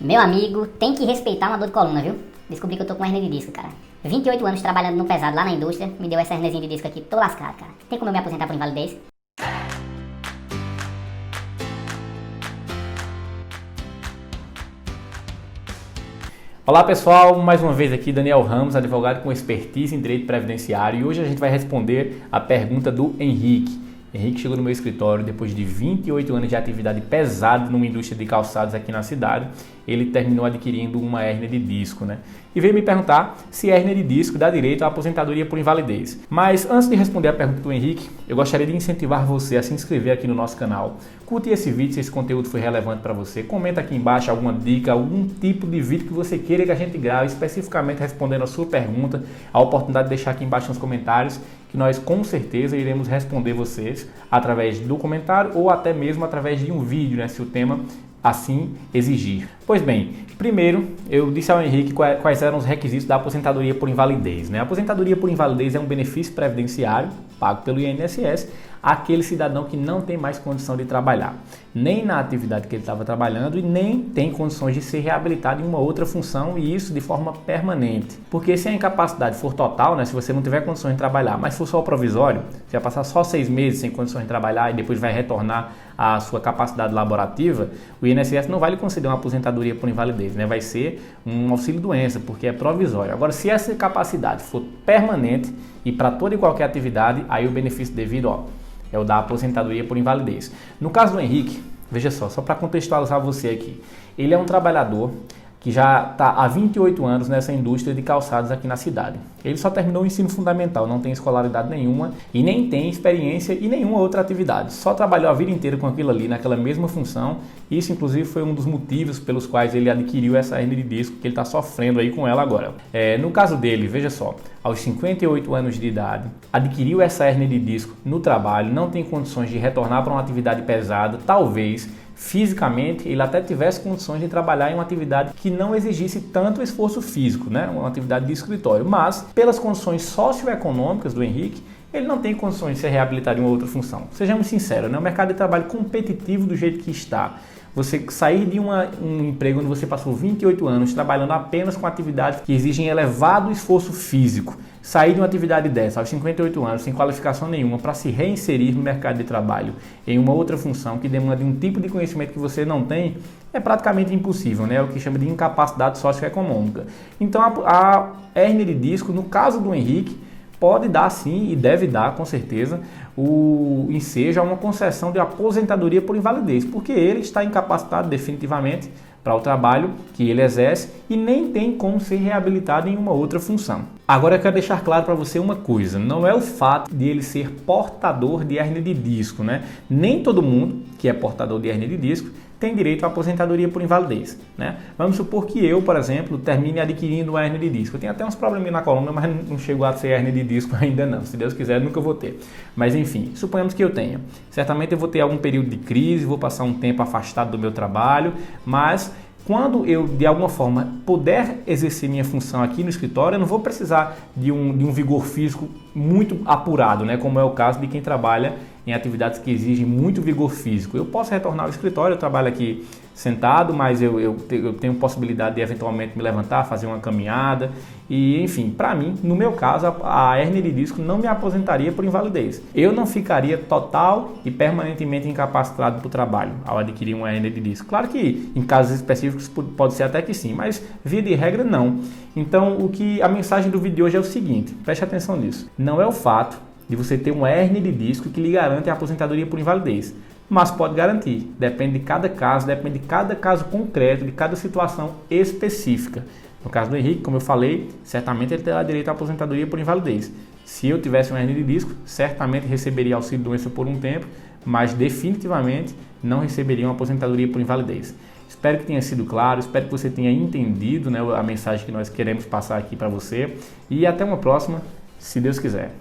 Meu amigo, tem que respeitar uma dor de coluna, viu? Descobri que eu tô com hernia de disco, cara. 28 anos trabalhando no pesado lá na indústria, me deu essa herniazinha de disco aqui, tô lascado, cara. Tem como eu me aposentar por invalidez? Olá pessoal, mais uma vez aqui Daniel Ramos, advogado com expertise em direito previdenciário, e hoje a gente vai responder a pergunta do Henrique. Henrique chegou no meu escritório depois de 28 anos de atividade pesada numa indústria de calçados aqui na cidade. Ele terminou adquirindo uma hérnia de disco, né? E veio me perguntar se a hérnia de disco dá direito à aposentadoria por invalidez. Mas antes de responder a pergunta do Henrique, eu gostaria de incentivar você a se inscrever aqui no nosso canal. Curte esse vídeo se esse conteúdo foi relevante para você. Comenta aqui embaixo alguma dica, algum tipo de vídeo que você queira que a gente grave, especificamente respondendo a sua pergunta. A oportunidade de deixar aqui embaixo nos comentários, que nós com certeza iremos responder vocês através do comentário ou até mesmo através de um vídeo, né, se o tema assim exigir. Pois bem, primeiro eu disse ao Henrique quais eram os requisitos da aposentadoria por invalidez, né? A aposentadoria por invalidez é um benefício previdenciário pago pelo INSS àquele cidadão que não tem mais condição de trabalhar, nem na atividade que ele estava trabalhando e nem tem condições de ser reabilitado em uma outra função, e isso de forma permanente. Porque se a incapacidade for total, né, se você não tiver condições de trabalhar, mas for só provisório, você vai passar só 6 meses sem condições de trabalhar e depois vai retornar à sua capacidade laborativa, o INSS não vai lhe conceder uma aposentadoria por invalidez, né? Vai ser um auxílio-doença, porque é provisório. Agora, se essa capacidade for permanente e para toda e qualquer atividade, aí o benefício devido, é o da aposentadoria por invalidez. No caso do Henrique, veja só para contextualizar você aqui, ele é um trabalhador que já está há 28 anos nessa indústria de calçados aqui na cidade. Ele só terminou o ensino fundamental, não tem escolaridade nenhuma e nem tem experiência em nenhuma outra atividade. Só trabalhou a vida inteira com aquilo ali, naquela mesma função. Isso, inclusive, foi um dos motivos pelos quais ele adquiriu essa hernia de disco, que ele está sofrendo aí com ela agora. No caso dele, veja só, aos 58 anos de idade, adquiriu essa hernia de disco no trabalho, não tem condições de retornar para uma atividade pesada, talvez fisicamente ele até tivesse condições de trabalhar em uma atividade que não exigisse tanto esforço físico, né? Uma atividade de escritório, mas pelas condições socioeconômicas do Henrique, ele não tem condições de ser reabilitado em uma outra função. Sejamos sinceros, né? O mercado de trabalho competitivo do jeito que está, você sair de um emprego onde você passou 28 anos trabalhando apenas com atividades que exigem elevado esforço físico, sair de uma atividade dessa aos 58 anos sem qualificação nenhuma para se reinserir no mercado de trabalho em uma outra função que demanda um tipo de conhecimento que você não tem, é praticamente impossível, né? É o que chama de incapacidade socioeconômica. Então a hérnia de disco, no caso do Henrique, pode dar sim e deve dar com certeza o ensejo a uma concessão de aposentadoria por invalidez, porque ele está incapacitado definitivamente para o trabalho que ele exerce e nem tem como ser reabilitado em uma outra função. Agora eu quero deixar claro para você uma coisa, não é o fato de ele ser portador de hérnia de disco, né? Nem todo mundo que é portador de hérnia de disco tem direito à aposentadoria por invalidez, né? Vamos supor que eu, por exemplo, termine adquirindo uma hérnia de disco. Eu tenho até uns probleminhas na coluna, mas não chegou a ser hérnia de disco ainda não. Se Deus quiser, nunca vou ter. Mas enfim, suponhamos que eu tenha. Certamente eu vou ter algum período de crise, vou passar um tempo afastado do meu trabalho, mas quando eu, de alguma forma, puder exercer minha função aqui no escritório, eu não vou precisar de um vigor físico muito apurado, né? Como é o caso de quem trabalha em atividades que exigem muito vigor físico. Eu posso retornar ao escritório, eu trabalho aqui sentado, mas eu tenho possibilidade de eventualmente me levantar, fazer uma caminhada e, enfim, para mim, no meu caso, a hérnia de disco não me aposentaria por invalidez. Eu não ficaria total e permanentemente incapacitado para o trabalho ao adquirir uma hérnia de disco. Claro que em casos específicos pode ser até que sim, mas via de regra não. Então, a mensagem do vídeo de hoje é o seguinte, preste atenção nisso. Não é o fato de você ter uma hérnia de disco que lhe garante a aposentadoria por invalidez, mas pode garantir, depende de cada caso concreto, de cada situação específica. No caso do Henrique, como eu falei, certamente ele terá direito à aposentadoria por invalidez. Se eu tivesse uma hérnia de disco, certamente receberia auxílio-doença por um tempo, mas definitivamente não receberia uma aposentadoria por invalidez. Espero que tenha sido claro, espero que você tenha entendido, né, a mensagem que nós queremos passar aqui para você, e até uma próxima, se Deus quiser.